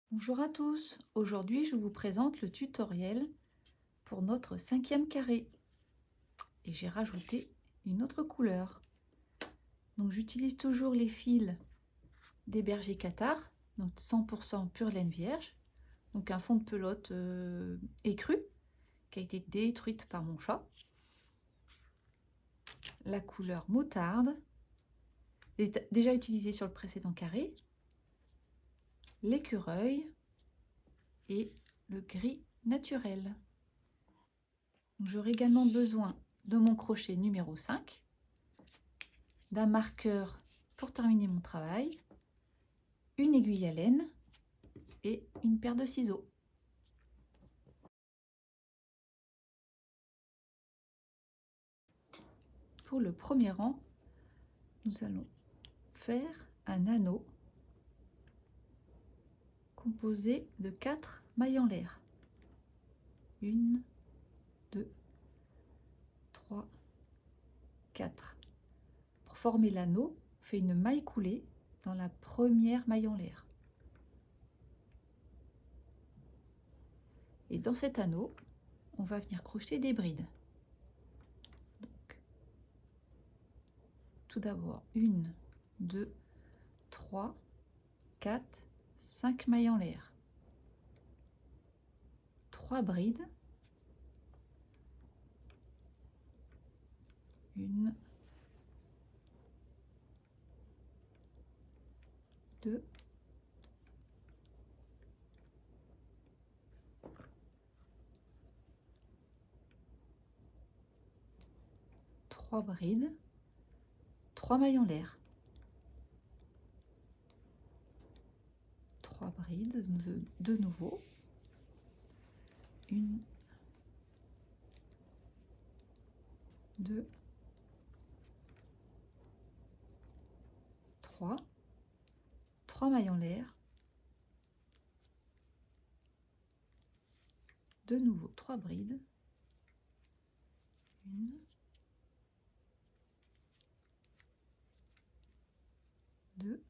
Bonjour à tous, aujourd'hui je vous présente le tutoriel pour notre 5e carré et j'ai rajouté une autre couleur. Donc j'utilise toujours les fils des bergers cathares, donc 100% pure laine vierge, donc un fond de pelote écru qui a été détruite par mon chat. La couleur moutarde, déjà utilisée sur le précédent carré, l'écureuil et le gris naturel. J'aurai également besoin de mon crochet numéro 5, d'un marqueur pour terminer mon travail, une aiguille à laine et une paire de ciseaux. Pour le premier rang, nous allons faire un anneau composé de 4 mailles en l'air. 1, 2, 3, 4. Pour former l'anneau, on fait une maille coulée dans la première maille en l'air. Et dans cet anneau, on va venir crocheter des brides. Donc, tout d'abord, 1, 2, 3, 4, 5 mailles en l'air. 3 brides. 1, 2, 3 brides, 3 mailles en l'air. 3 brides de nouveau. 1, 2, 3. 3 mailles en l'air. De nouveau 3 brides. 1, 2,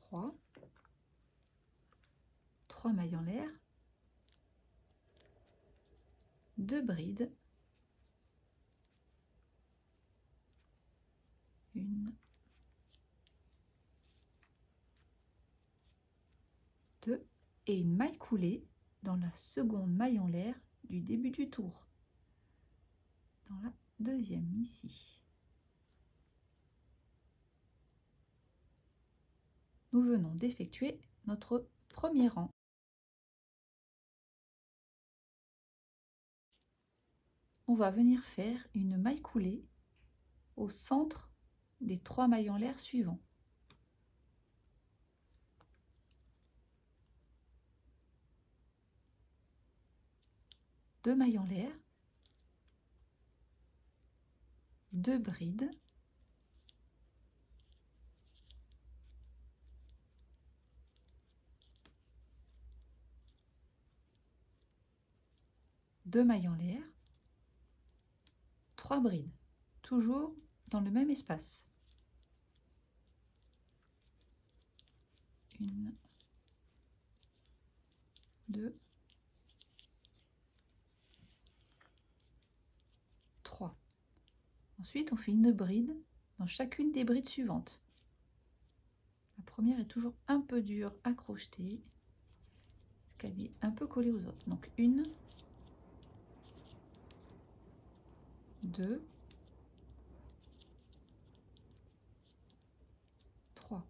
3. 3 mailles en l'air. 2 brides. 1, 2 et une maille coulée dans la seconde maille en l'air du début du tour. Dans la deuxième ici. Nous venons d'effectuer notre premier rang. On va venir faire une maille coulée au centre des 3 mailles en l'air suivants. 2 mailles en l'air, 2 brides, 2 mailles en l'air, 3 brides, toujours dans le même espace. 1, 2, 3. Ensuite, on fait une bride dans chacune des brides suivantes. La première est toujours un peu dure à crocheter, parce qu'elle est un peu collée aux autres. Donc 1, 2, 3.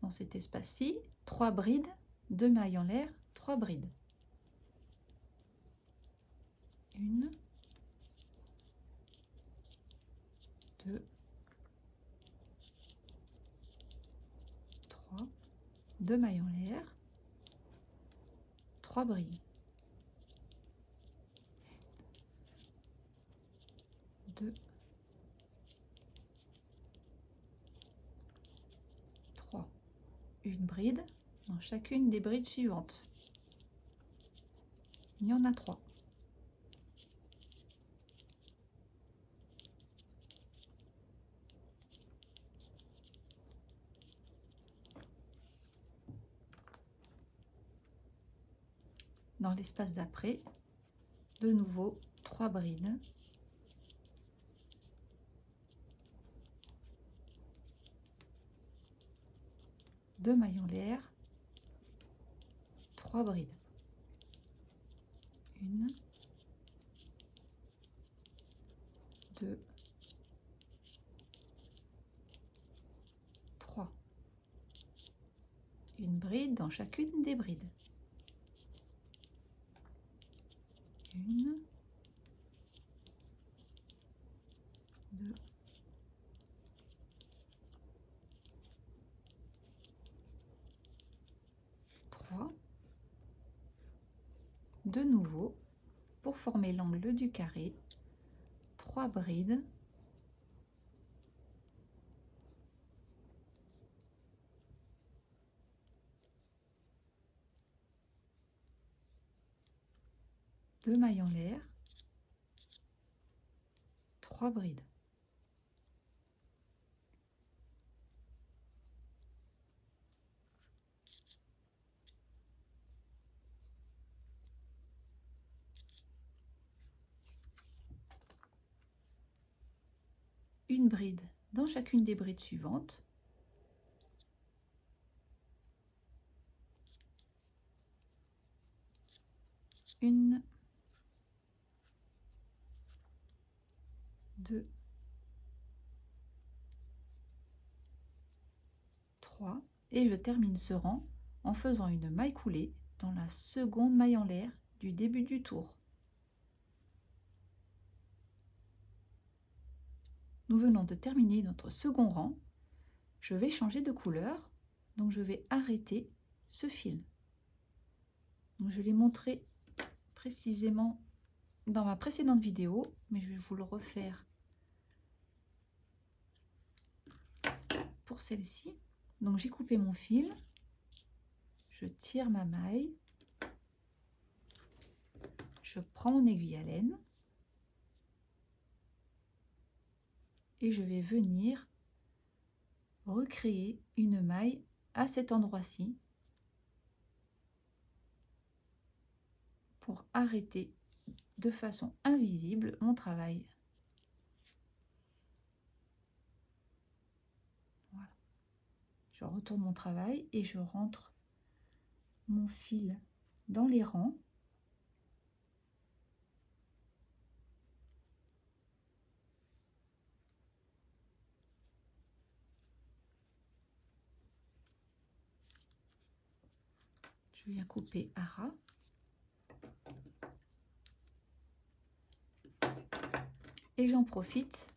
Dans cet espace-ci, 3 brides, 2 mailles en l'air, 3 brides. 1, 2, 3, 2 mailles en l'air, 3 brides. 2, 3. Une bride dans chacune des brides suivantes. Il y en a 3. dans l'espace d'après, de nouveau 3 brides. Deux mailles en l'air, 3 brides. 1, 2, 3. Une bride dans chacune des brides. 1, 2, 3. De nouveau, pour former l'angle du carré, 3 brides. Deux mailles en l'air, 3 brides. Une bride dans chacune des brides suivantes. Une, 2, 3. Et je termine ce rang en faisant une maille coulée dans la seconde maille en l'air du début du tour. Nous venons de terminer notre second rang. Je vais changer de couleur, donc je vais arrêter ce fil. Donc je l'ai montré précisément dans ma précédente vidéo, mais je vais vous le refaire pour celle-ci. Donc j'ai coupé mon fil, je tire ma maille, je prends mon aiguille à laine et je vais venir recréer une maille à cet endroit-ci pour arrêter de façon invisible mon travail. Voilà. Je retourne mon travail et je rentre mon fil dans les rangs. Je viens couper à ras. Et j'en profite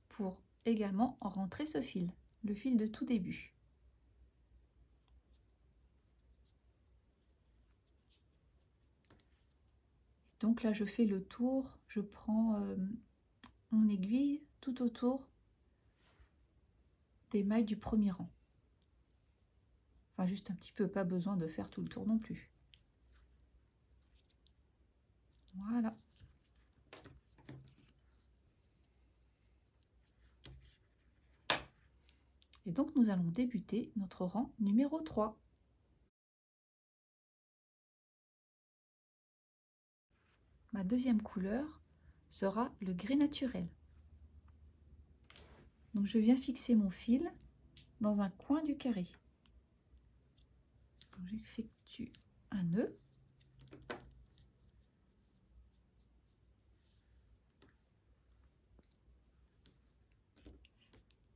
pour également rentrer ce fil, le fil de tout début. Donc là, je fais le tour, je prends mon aiguille tout autour des mailles du premier rang. Enfin, juste un petit peu, pas besoin de faire tout le tour non plus. Voilà. Et donc, nous allons débuter notre rang numéro 3. Ma deuxième couleur sera le gris naturel. Donc, je viens fixer mon fil dans un coin du carré. J'effectue un nœud.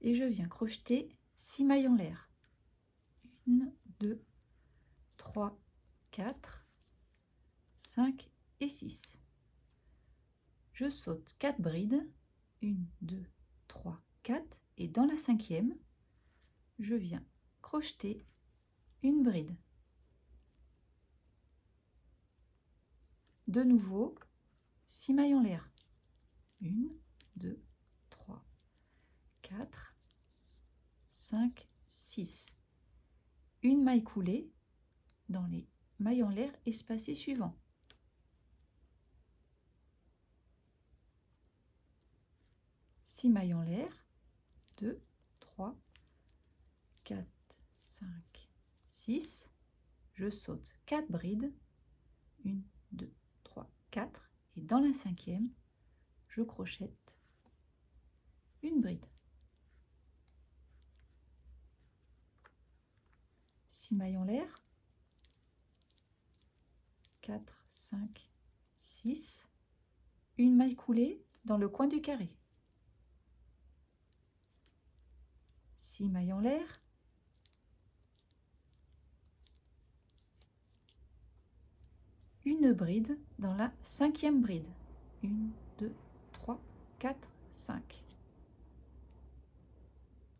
Et je viens crocheter 6 mailles en l'air. 1, 2, 3, 4, 5 et 6. Je saute 4 brides. 1, 2, 3, 4. Et dans la cinquième, je viens crocheter une bride. De nouveau, 6 mailles en l'air. 1, 2, 3, 4, 5, 6. Une maille coulée dans les mailles en l'air espacées suivants. Six mailles en l'air. 2, 3, 4, 5, 6. Je saute 4 brides 1, 2, 3, 4. Et dans la cinquième, je crochette une bride. 6 mailles en l'air. 4, 5, 6. Une maille coulée dans le coin du carré. 6 mailles en l'air. Une bride dans la cinquième bride. 1, 2, 3, 4, 5.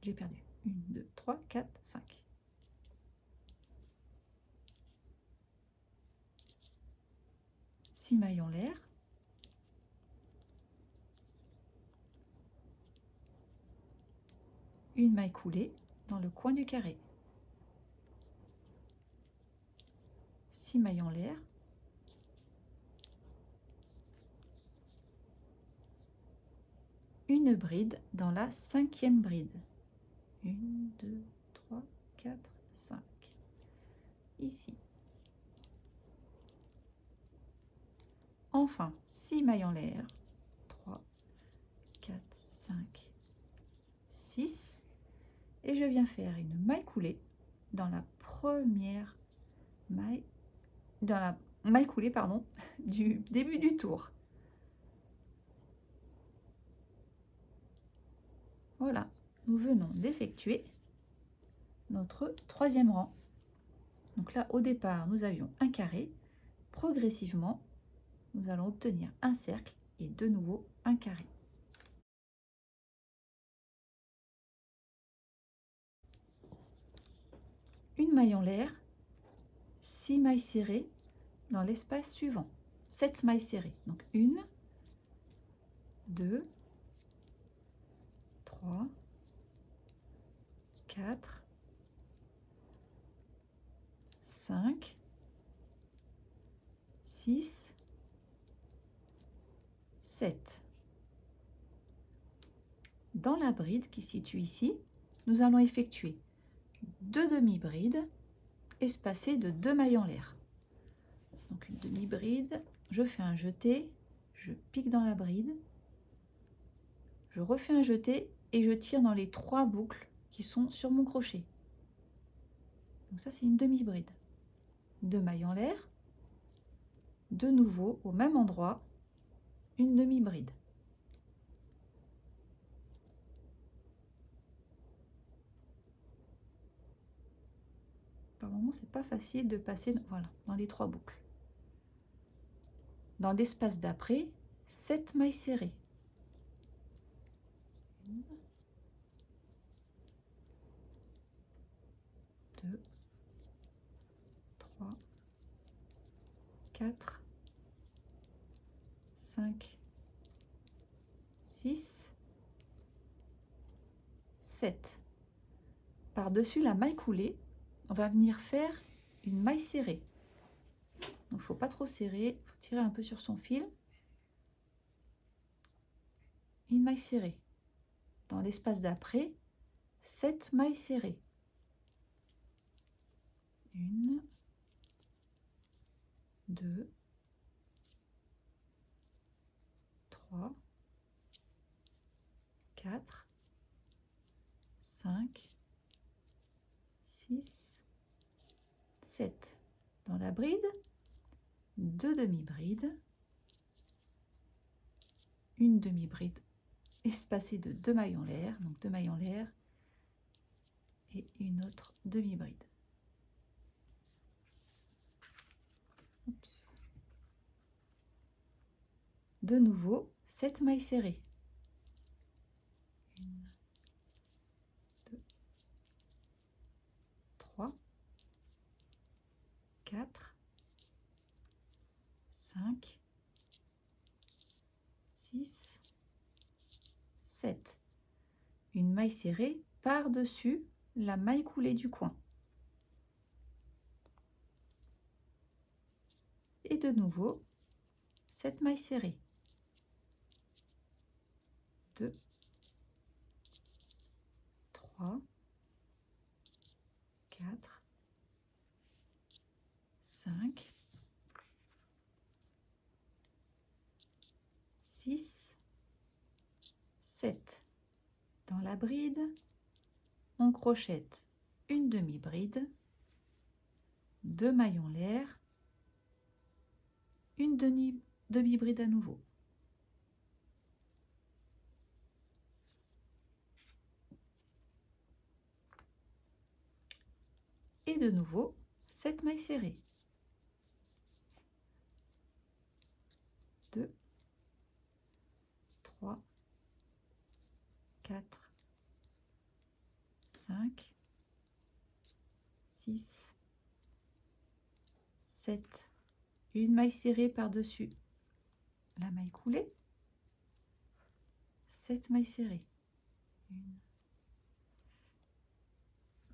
J'ai perdu. 1, 2, 3, 4, 5. Six mailles en l'air. Une maille coulée dans le coin du carré. 6 mailles en l'air. Une bride dans la cinquième bride. 1, 2, 3, 4, 5. Ici. Enfin, 6 mailles en l'air. 3, 4, 5, 6. Et je viens faire une maille coulée dans la première maille, dans la maille coulée, pardon, du début du tour. Voilà, nous venons d'effectuer notre troisième rang. Donc là, au départ, nous avions un carré. Progressivement, nous allons obtenir un cercle et de nouveau un carré. Une maille en l'air, 6 mailles serrées dans l'espace suivant. 7 mailles serrées. Donc 1, 2, 3, 4, 5, 6, 7. Dans la bride qui se situe ici, nous allons effectuer 2 demi-brides espacées de 2 mailles en l'air. Donc une demi-bride, je fais un jeté, je pique dans la bride, je refais un jeté et je tire dans les 3 boucles qui sont sur mon crochet. Donc ça, c'est une demi-bride. 2 mailles en l'air, de nouveau au même endroit, une demi-bride. Par moment, c'est pas facile de passer voilà, dans les 3 boucles. Dans l'espace d'après, 7 mailles serrées. 1, 2, 3, 4, 5, 6, 7. Par-dessus la maille coulée, on va venir faire une maille serrée. Donc, il ne faut pas trop serrer, il faut tirer un peu sur son fil. Une maille serrée. Dans l'espace d'après, 7 mailles serrées. 1, 2, 3, 4, 5, 6, 7. Dans la bride, 2 demi-brides, une demi-bride espacée de 2 mailles en l'air, donc 2 mailles en l'air, et une autre demi-bride. De nouveau, 7 mailles serrées. 1, 2, 3, 4, 5, 6, 7. Une maille serrée par-dessus la maille coulée du coin. Et de nouveau, 7 mailles serrées. 2, 3, 4, 5, 6, 7. Dans la bride, on crochette une demi-bride, 2 maillons l'air, une demi-bride à nouveau. Et de nouveau 7 mailles serrées. 2, 3, 4, 5, 6, 7. Une maille serrée par-dessus la maille coulée. 7 mailles serrées. 1,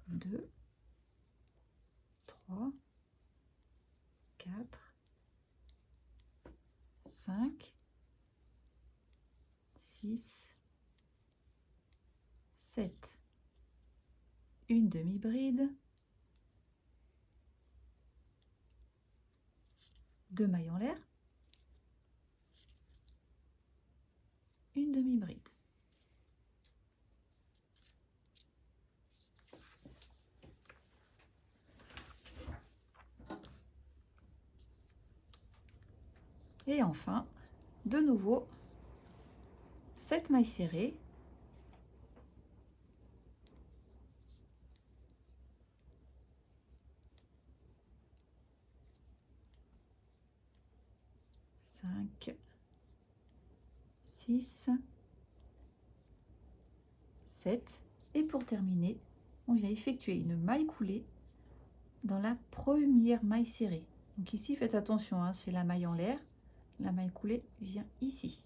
2, 3, 4, 5, 6, 7. Une demi-bride, 2 mailles en l'air, une demi-bride. Et enfin, de nouveau, 7 mailles serrées. Cinq, 6, 7. Et pour terminer, on vient effectuer une maille coulée dans la première maille serrée. Donc ici, faites attention, hein, c'est la maille en l'air. La maille coulée vient ici.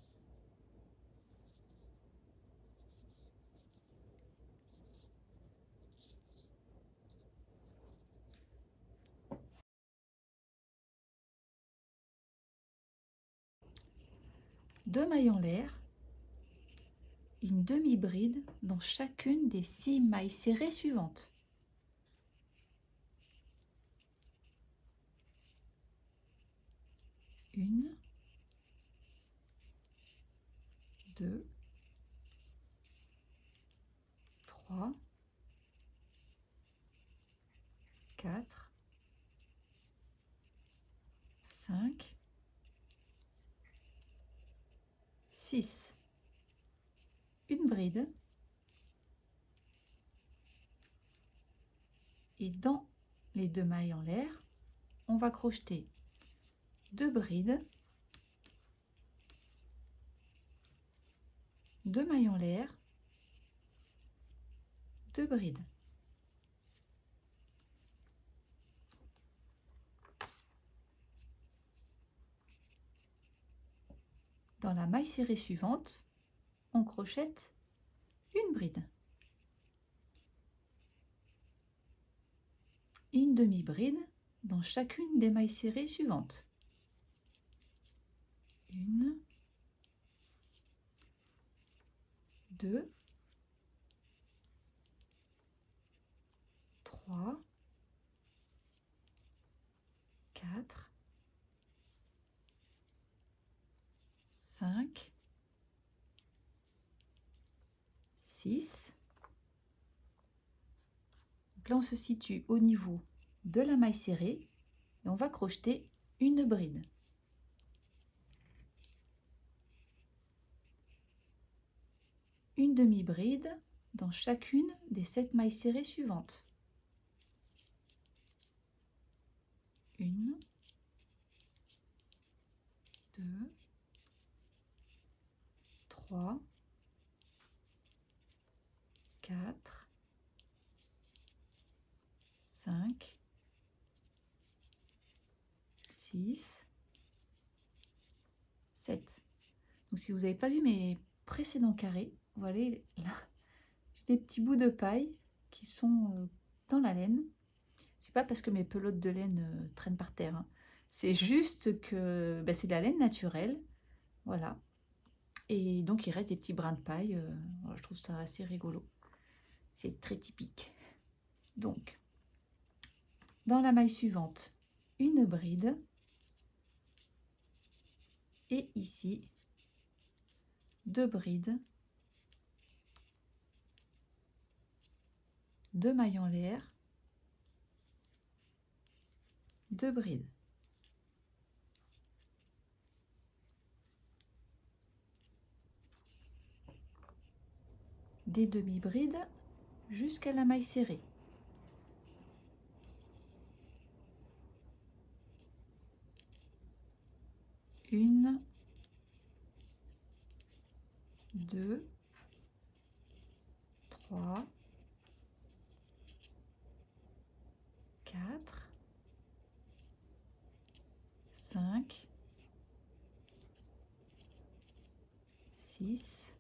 Deux mailles en l'air, une demi-bride dans chacune des 6 mailles serrées suivantes. Une, 2, 3, 4, 5, 6. Une bride. Et dans les 2 mailles en l'air, on va crocheter 2 brides, 2 mailles en l'air, 2 brides. Dans la maille serrée suivante, on crochette une bride, une demi-bride dans chacune des mailles serrées suivantes. Une, 2, 3, 4, 5, 6. Donc là, on se situe au niveau de la maille serrée et on va crocheter une bride. Une demi-bride dans chacune des 7 mailles serrées suivantes. Une, 2, 3, 4, 5, 6, 7. Donc si vous n'avez pas vu mes précédents carrés, vous voyez là, j'ai des petits bouts de paille qui sont dans la laine. C'est pas parce que mes pelotes de laine traînent par terre, hein. C'est juste que c'est de la laine naturelle, voilà. Et donc il reste des petits brins de paille. Voilà, je trouve ça assez rigolo. C'est très typique. Donc, dans la maille suivante, une bride. Et ici, 2 brides, 2 mailles en l'air, 2 brides. Des demi-brides jusqu'à la maille serrée. Une, 2, 3, 4, 5, 6,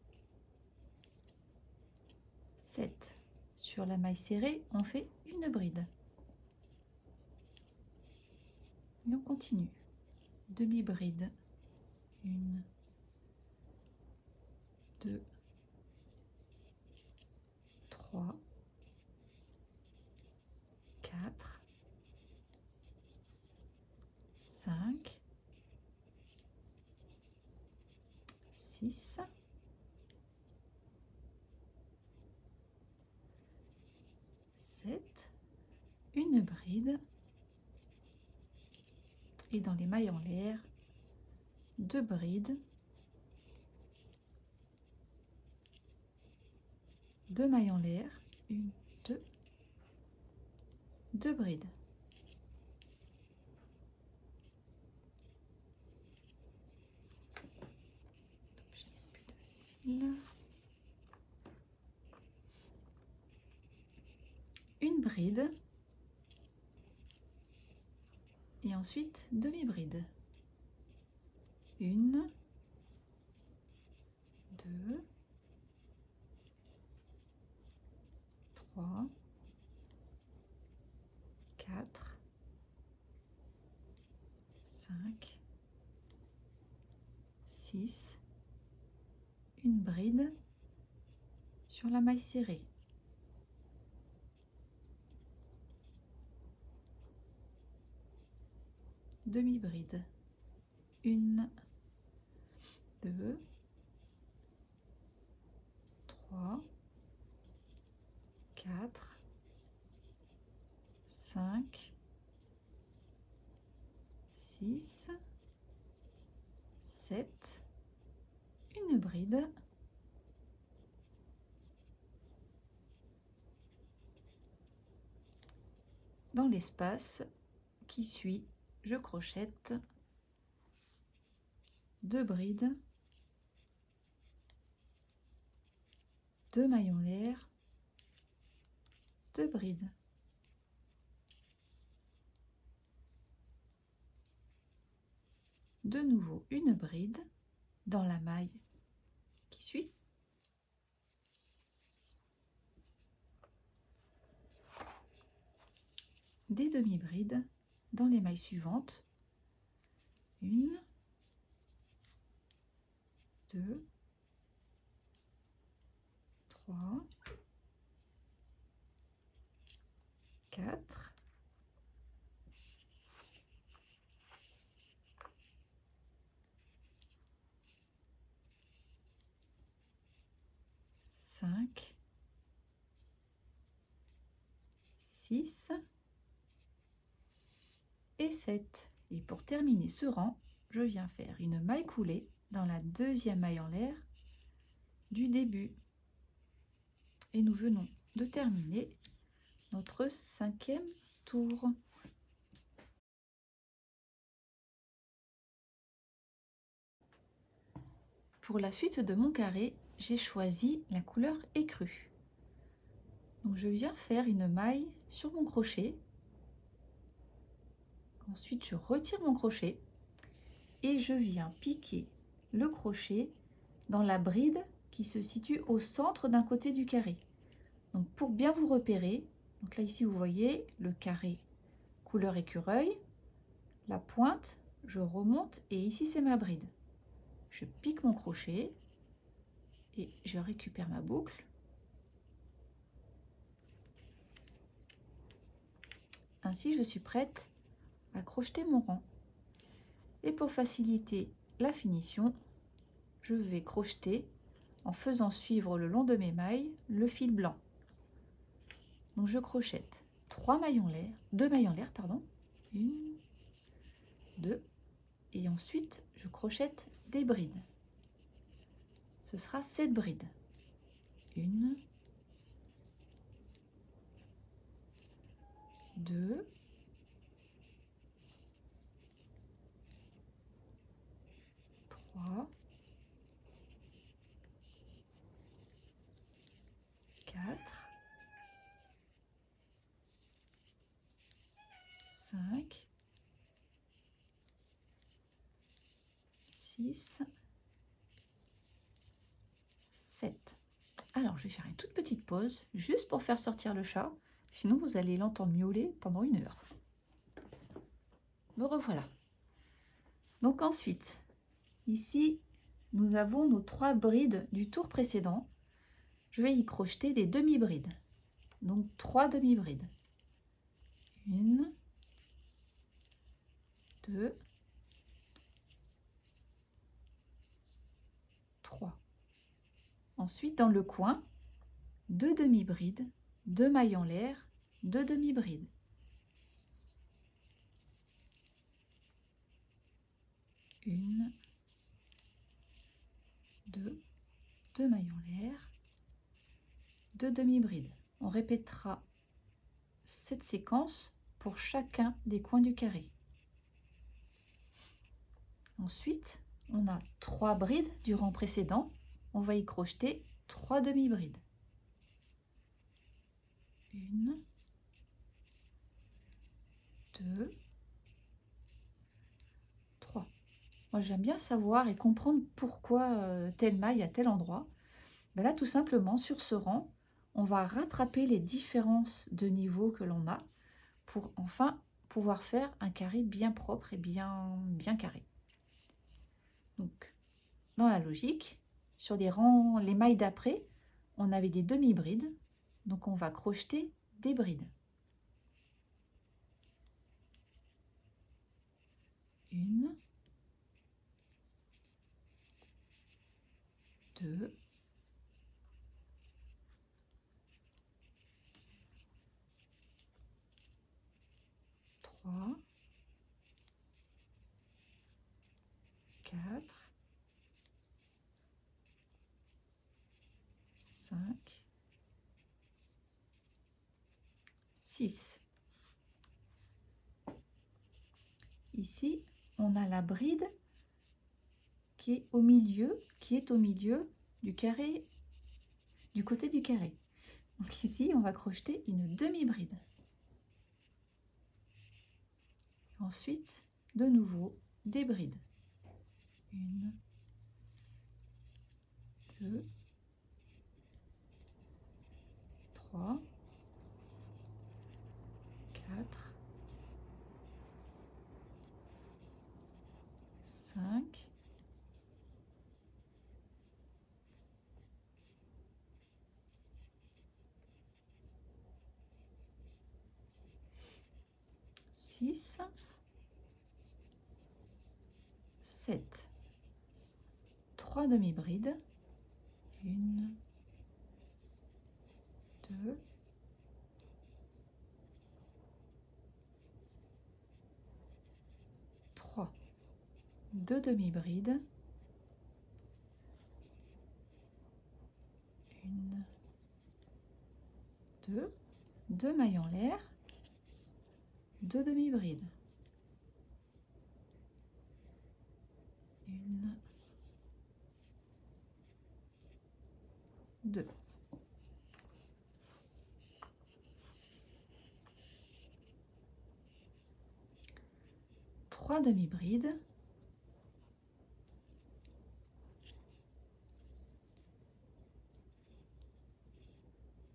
7. Sur la maille serrée, on fait une bride. Et on continue. Demi-bride. 1, 2, 3, 4, 5, 6, 7, une bride et dans les mailles en l'air, 2 brides, 2 mailles en l'air, 1, 2, 2 brides. Je n'ai plus de fil. Une bride et ensuite demi-bride. 1, 2, 3, 4, 5, 6, une bride sur la maille serrée. Demi-bride. 1, 2, 3, 4, 5, 6, 7, une bride, dans l'espace qui suit, je crochette 2 brides, 2 mailles en l'air, 2 brides. De nouveau une bride dans la maille qui suit. Des demi-brides dans les mailles suivantes. 1, 2, 3, 4, 5, 6 et 7. Et pour terminer ce rang, je viens faire une maille coulée dans la deuxième maille en l'air du début. Et nous venons de terminer notre 5e tour. Pour la suite de mon carré, j'ai choisi la couleur écrue. Donc je viens faire une maille sur mon crochet. Ensuite, je retire mon crochet et je viens piquer le crochet dans la bride qui se situe au centre d'un côté du carré. Donc pour bien vous repérer, donc là ici vous voyez le carré couleur écureuil, la pointe, je remonte et ici c'est ma bride. Je pique mon crochet et je récupère ma boucle. Ainsi je suis prête à crocheter mon rang. Et pour faciliter la finition, je vais crocheter en faisant suivre le long de mes mailles le fil blanc. Donc je crochète 2 mailles en l'air, pardon, 1, 2, et ensuite je crochète des brides. Ce sera 7 brides. 1, 2, 3, 4, 5, 6, 7. Alors, je vais faire une toute petite pause, juste pour faire sortir le chat. Sinon, vous allez l'entendre miauler pendant 1 heure. Me revoilà. Donc ensuite, ici, nous avons nos 3 brides du tour précédent. Je vais y crocheter des demi-brides. Donc 3 demi-brides. 1, 2, 3. Ensuite, dans le coin, 2 demi-brides, 2 mailles en l'air, 2 demi-brides. 1, 2, 2 mailles en l'air, 2 demi-brides. On répétera cette séquence pour chacun des coins du carré. Ensuite, on a 3 brides du rang précédent. On va y crocheter 3 demi-brides. 1, 2, 3. Moi, j'aime bien savoir et comprendre pourquoi telle maille à tel endroit. Ben là, tout simplement, sur ce rang, on va rattraper les différences de niveau que l'on a pour enfin pouvoir faire un carré bien propre et bien carré. Donc, dans la logique, sur les rangs, les mailles d'après, on avait des demi-brides, donc on va crocheter des brides. 1, 2, 3, 4, 5, 6. Ici, on a la bride qui est au milieu du carré, du côté du carré. Donc ici, on va crocheter une demi-bride. Ensuite, de nouveau, des brides. 1, 2, 3, 4, 5, 6, 7. 3 demi-brides. 1, 2, 3. 2 demi-brides. 1, 2, 2 mailles en l'air, 2 demi-brides. 1, 2. Trois demi-brides.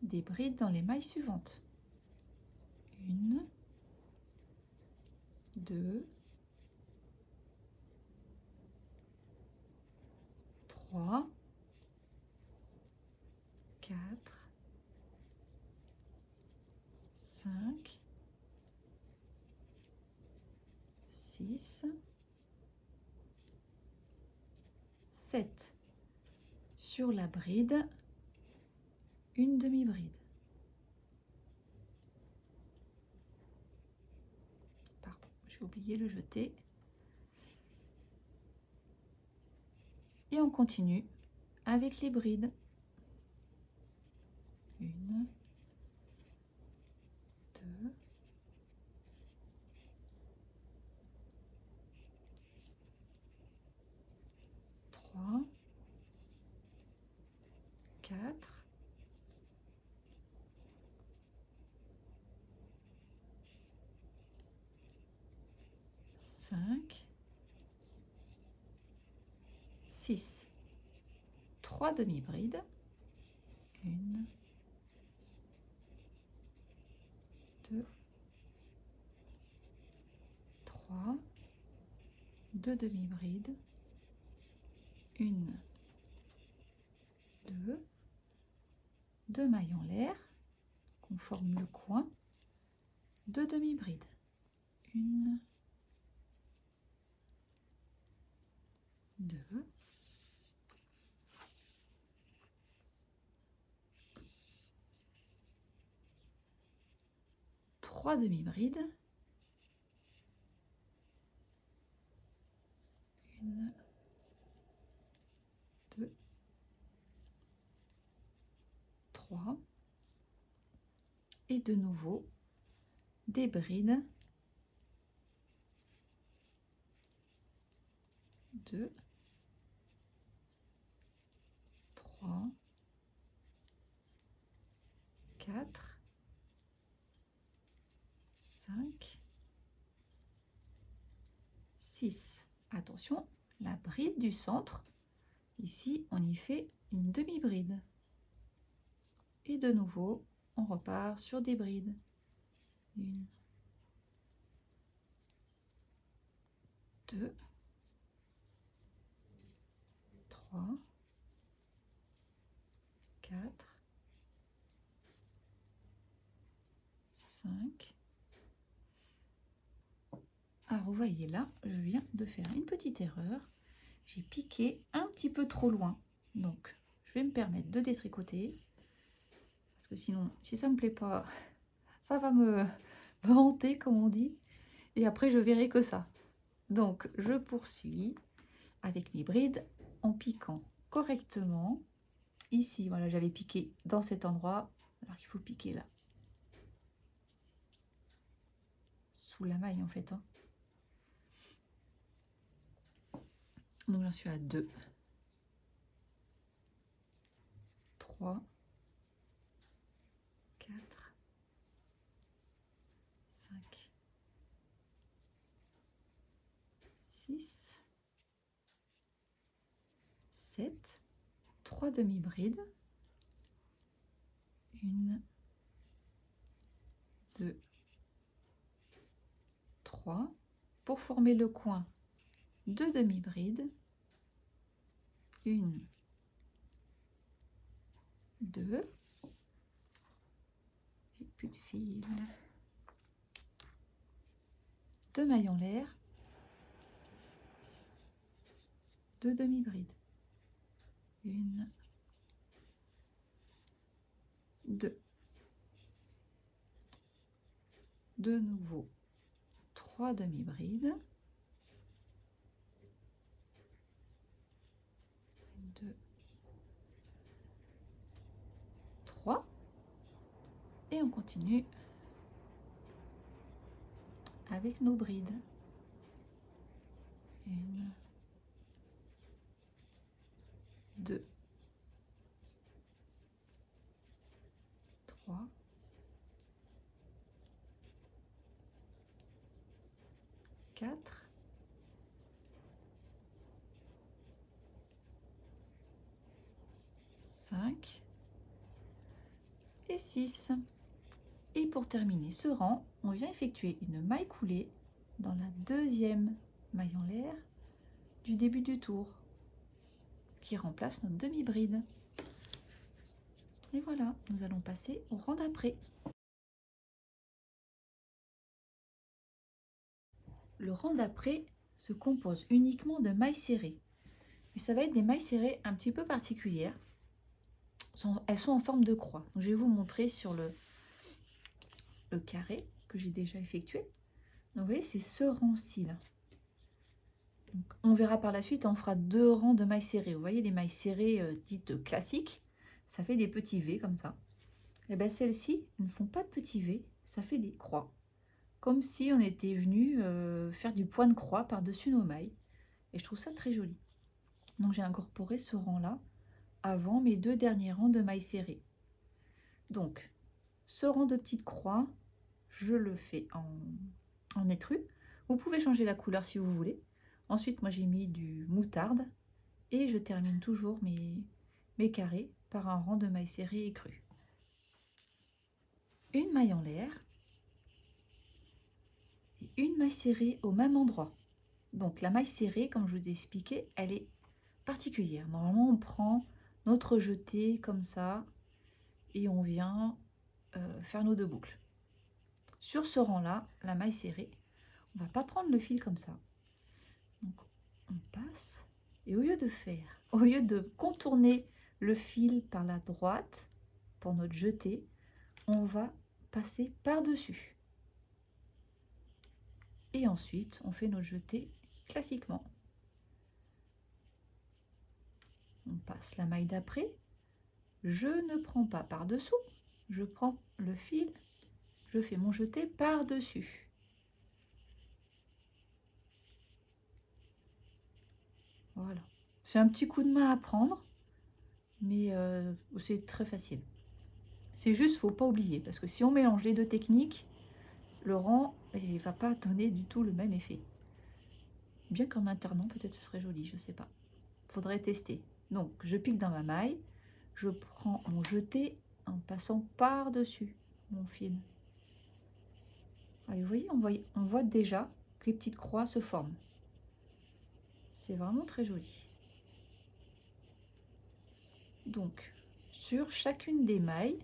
Des brides dans les mailles suivantes. 1, 2, 3, 4, 5, 6, 7. sur la bride une demi-bride. Pardon, j'ai oublié le jeter. Et on continue avec les brides. Une, deux, trois, quatre, cinq, six. Trois demi-brides. Une, deux, trois, deux demi-brides. Une, deux mailles en l'air, qu'on forme le coin, deux demi-brides. Une, deux, trois demi-brides. Une, deux, trois. Et de nouveau, des brides. Deux, trois, quatre, cinq, six. Attention, la bride du centre, ici, on y fait une demi-bride. Et de nouveau, on repart sur des brides. Une, deux, trois, quatre, cinq. Alors vous voyez là, je viens de faire une petite erreur. J'ai piqué un petit peu trop loin. Donc, je vais me permettre de détricoter. Parce que sinon, si ça ne me plaît pas, ça va me hanter, comme on dit. Et après, je verrai que ça. Donc, je poursuis avec mes brides en piquant correctement. Ici, voilà, j'avais piqué dans cet endroit. Alors qu'il faut piquer là. Sous la maille, en fait. Hein. Donc, j'en suis à 2. 3. 4. 5. 6. 7. 3 demi-brides. 1, 2, 3. Pour former le coin, 2 demi-brides. 1, 2. J'ai plus de fil. 2 mailles en l'air. 2 demi-brides. 1, 2. De nouveau, 3 demi-brides. 2, 3. Et on continue avec nos brides. 1, 2, 3, 4, 5 et 6. Et pour terminer ce rang, on vient effectuer une maille coulée dans la deuxième maille en l'air du début du tour, qui remplace notre demi-bride. Et voilà, nous allons passer au rang d'après. Le rang d'après se compose uniquement de mailles serrées. Et ça va être des mailles serrées un petit peu particulières. Elles sont en forme de croix. Donc, je vais vous montrer sur le carré que j'ai déjà effectué. Donc, vous voyez, c'est ce rang-ci là. Donc, on verra par la suite, on fera 2 rangs de mailles serrées. Vous voyez, les mailles serrées dites classiques, ça fait des petits V comme ça. Et bien celles-ci ne font pas de petits V, ça fait des croix. Comme si on était venu faire du point de croix par-dessus nos mailles. Et je trouve ça très joli. Donc j'ai incorporé ce rang-là avant mes 2 derniers rangs de mailles serrées. Donc, ce rang de petites croix, je le fais en écru. Vous pouvez changer la couleur si vous voulez. Ensuite, moi j'ai mis du moutarde et je termine toujours mes carrés par un rang de mailles serrées écru. Une maille en l'air et une maille serrée au même endroit. Donc la maille serrée, comme je vous ai expliqué, elle est particulière. Normalement, on prend notre jeté comme ça et on vient faire nos 2 boucles. Sur ce rang-là, la maille serrée, on va pas prendre le fil comme ça. Donc on passe et au lieu de contourner le fil par la droite pour notre jeté, on va passer par-dessus. Et ensuite, on fait notre jeté classiquement. On passe la maille d'après. Je ne prends pas par-dessous, je prends le fil, je fais mon jeté par-dessus. Voilà. C'est un petit coup de main à prendre, mais c'est très facile. C'est juste, faut pas oublier, parce que si on mélange les 2 techniques, le rang ne va pas donner du tout le même effet. Bien qu'en alternant, peut-être ce serait joli, je sais pas. Faudrait tester. Donc, je pique dans ma maille, je prends mon jeté en passant par-dessus mon fil. Allez, vous voyez, on voit déjà que les petites croix se forment. C'est vraiment très joli. Donc, sur chacune des mailles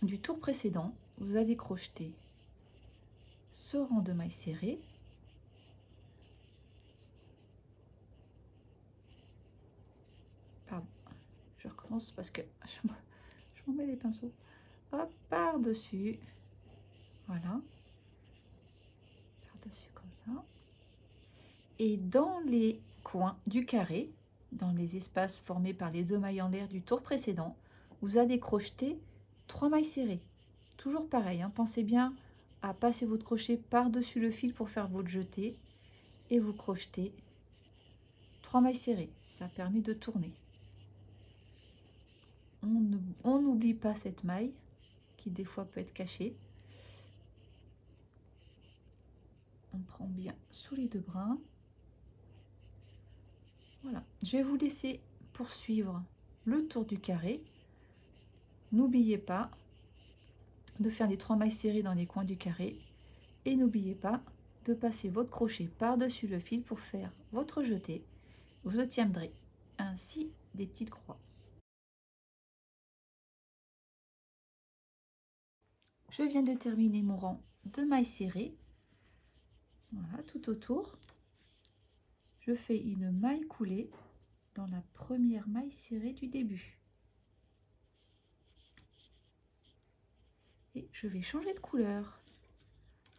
du tour précédent, vous allez crocheter ce rang de mailles serrées. Pardon, je recommence parce que je m'en mets les pinceaux. Hop, par-dessus. Voilà. Par-dessus comme ça. Et dans les coins du carré, dans les espaces formés par les 2 mailles en l'air du tour précédent, vous allez crocheter 3 mailles serrées. Toujours pareil, hein, pensez bien à passer votre crochet par-dessus le fil pour faire votre jeté et vous crochetez 3 mailles serrées. Ça permet de tourner. On n'oublie pas cette maille qui des fois peut être cachée. On prend bien sous les 2 brins. Voilà, je vais vous laisser poursuivre le tour du carré. N'oubliez pas de faire les 3 mailles serrées dans les coins du carré et n'oubliez pas de passer votre crochet par-dessus le fil pour faire votre jeté. Vous obtiendrez ainsi des petites croix. Je viens de terminer mon rang de mailles serrées. Voilà, tout autour. Je fais une maille coulée dans la première maille serrée du début. Et je vais changer de couleur.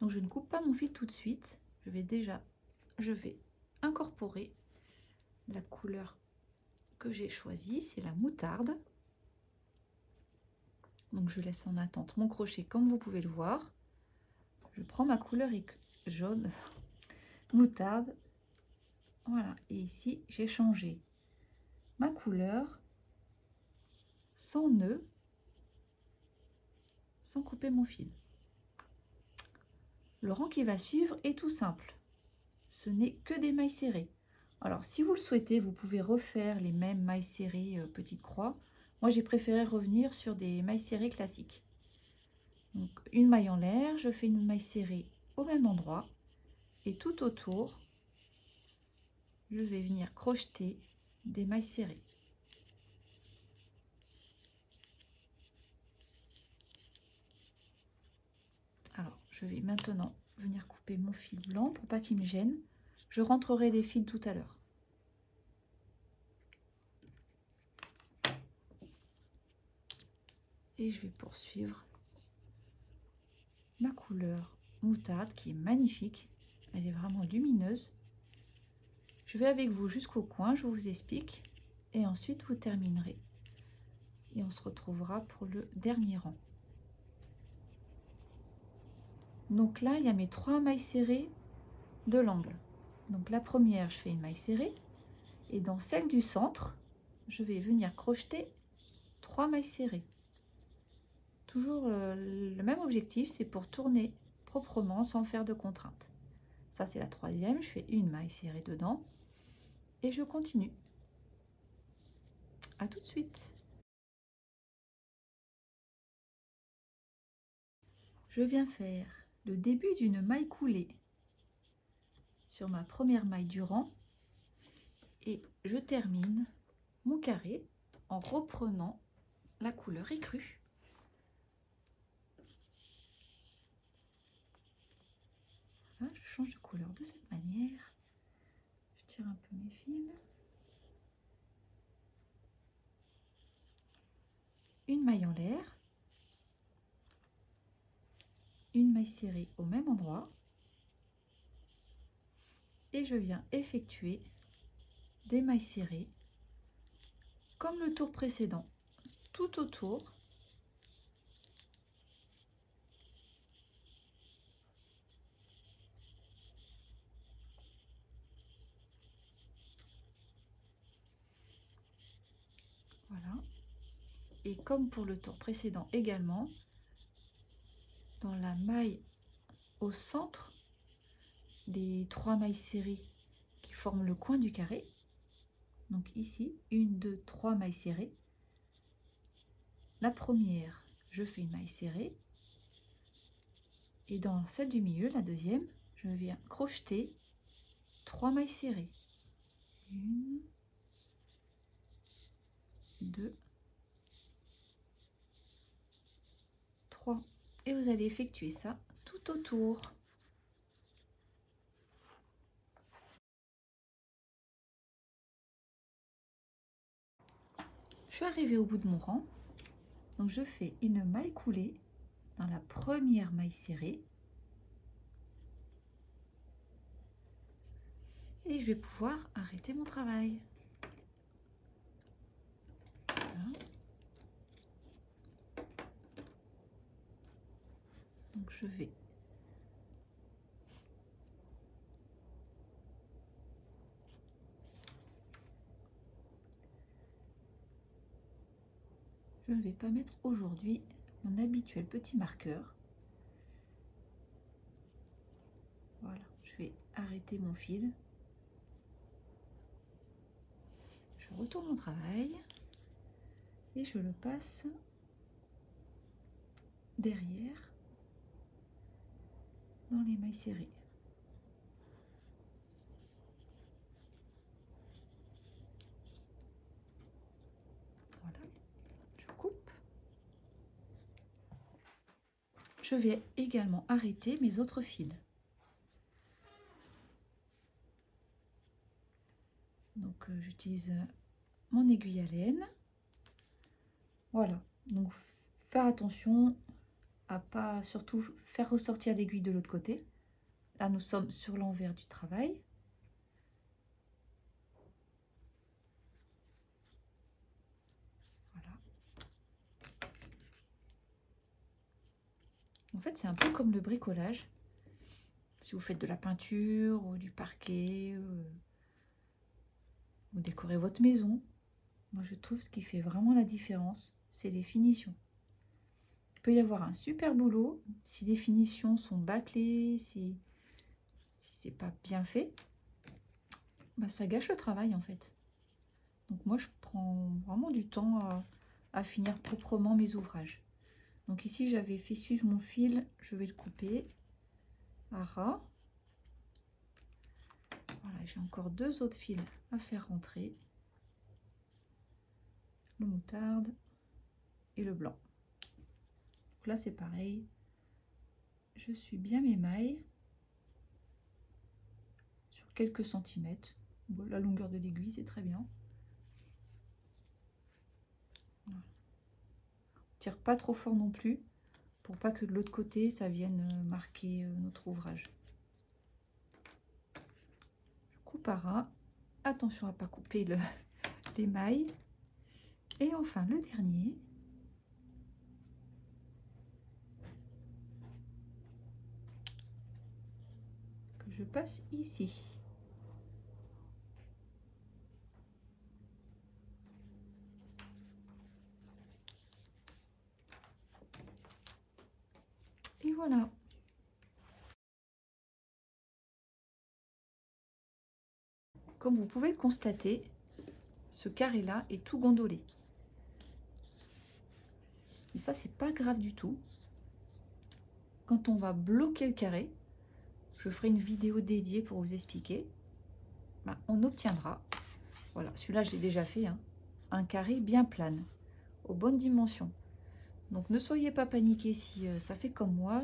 Donc je ne coupe pas mon fil tout de suite. Je vais incorporer la couleur que j'ai choisie, c'est la moutarde. Donc je laisse en attente mon crochet comme vous pouvez le voir. Je prends ma couleur jaune, moutarde. Voilà, et ici j'ai changé ma couleur sans nœud, sans couper mon fil. Le rang qui va suivre est tout simple. Ce n'est que des mailles serrées. Alors si vous le souhaitez, vous pouvez refaire les mêmes mailles serrées petites croix. Moi j'ai préféré revenir sur des mailles serrées classiques. Donc une maille en l'air, je fais une maille serrée au même endroit et tout autour, je vais venir crocheter des mailles serrées. Alors je vais maintenant venir couper mon fil blanc pour pas qu'il me gêne. Je rentrerai les fils tout à l'heure. Et je vais poursuivre ma couleur moutarde qui est magnifique. Elle est vraiment lumineuse. Je vais avec vous jusqu'au coin, je vous explique. Et ensuite, vous terminerez. Et on se retrouvera pour le dernier rang. Donc là, il y a mes 3 mailles serrées de l'angle. Donc la première, je fais une maille serrée. Et dans celle du centre, je vais venir crocheter 3 mailles serrées. Toujours le même objectif, c'est pour tourner proprement sans faire de contrainte. Ça, c'est la troisième. Je fais une maille serrée dedans. Et je continue. À tout de suite. Je viens faire le début d'une maille coulée sur ma première maille du rang et je termine mon carré en reprenant la couleur écrue. Voilà, je change de couleur de cette manière. Je tire un peu mes fils. Une maille en l'air. Une maille serrée au même endroit. Et je viens effectuer des mailles serrées comme le tour précédent, tout autour. Voilà. Et comme pour le tour précédent également, dans la maille au centre des 3 mailles serrées qui forment le coin du carré, donc ici, 1, 2, 3 mailles serrées. La première, je fais une maille serrée. Et dans celle du milieu, la deuxième, je viens crocheter 3 mailles serrées. 1, 2, 3. Et vous allez effectuer ça tout autour. Je suis arrivée au bout de mon rang. Donc je fais une maille coulée dans la première maille serrée. Et je vais pouvoir arrêter mon travail. Voilà. Donc je vais je ne vais pas mettre aujourd'hui mon habituel petit marqueur. Voilà, je vais arrêter mon fil. Je retourne mon travail et je le passe derrière dans les mailles serrées. Voilà, je coupe. Je vais également arrêter mes autres fils. Donc j'utilise mon aiguille à laine. Voilà, donc faire attention à pas surtout faire ressortir l'aiguille de l'autre côté. Là nous sommes sur l'envers du travail. Voilà. En fait c'est un peu comme le bricolage. Si vous faites de la peinture ou du parquet, vous décorez votre maison. Moi je trouve ce qui fait vraiment la différence, c'est les finitions. Il peut y avoir un super boulot, si les finitions sont bâclées, si c'est pas bien fait, bah ça gâche le travail en fait. Donc moi je prends vraiment du temps à finir proprement mes ouvrages. Donc ici j'avais fait suivre mon fil, je vais le couper à ras. Voilà, j'ai encore 2 autres fils à faire rentrer. Le moutarde et le blanc. Donc là c'est pareil, je suis bien mes mailles sur quelques centimètres. Bon, la longueur de l'aiguille c'est très bien. Voilà. tire pas trop fort non plus, pour pas que de l'autre côté, ça vienne marquer notre ouvrage. Je coupe à ras. Attention à pas couper les mailles. Et enfin, le dernier. Que je passe ici. Et voilà. Comme vous pouvez le constater, ce carré-là est tout gondolé. Mais ça, c'est pas grave du tout. Quand on va bloquer le carré, je ferai une vidéo dédiée pour vous expliquer. Ben, on obtiendra, voilà, celui-là je l'ai déjà fait, hein, un carré bien plane, aux bonnes dimensions. Donc ne soyez pas paniqués si ça fait comme moi,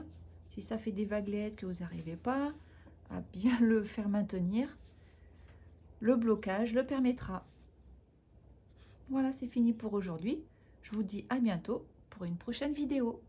si ça fait des vaguelettes que vous n'arrivez pas à bien le faire maintenir. Le blocage le permettra. Voilà, c'est fini pour aujourd'hui. Je vous dis à bientôt pour une prochaine vidéo.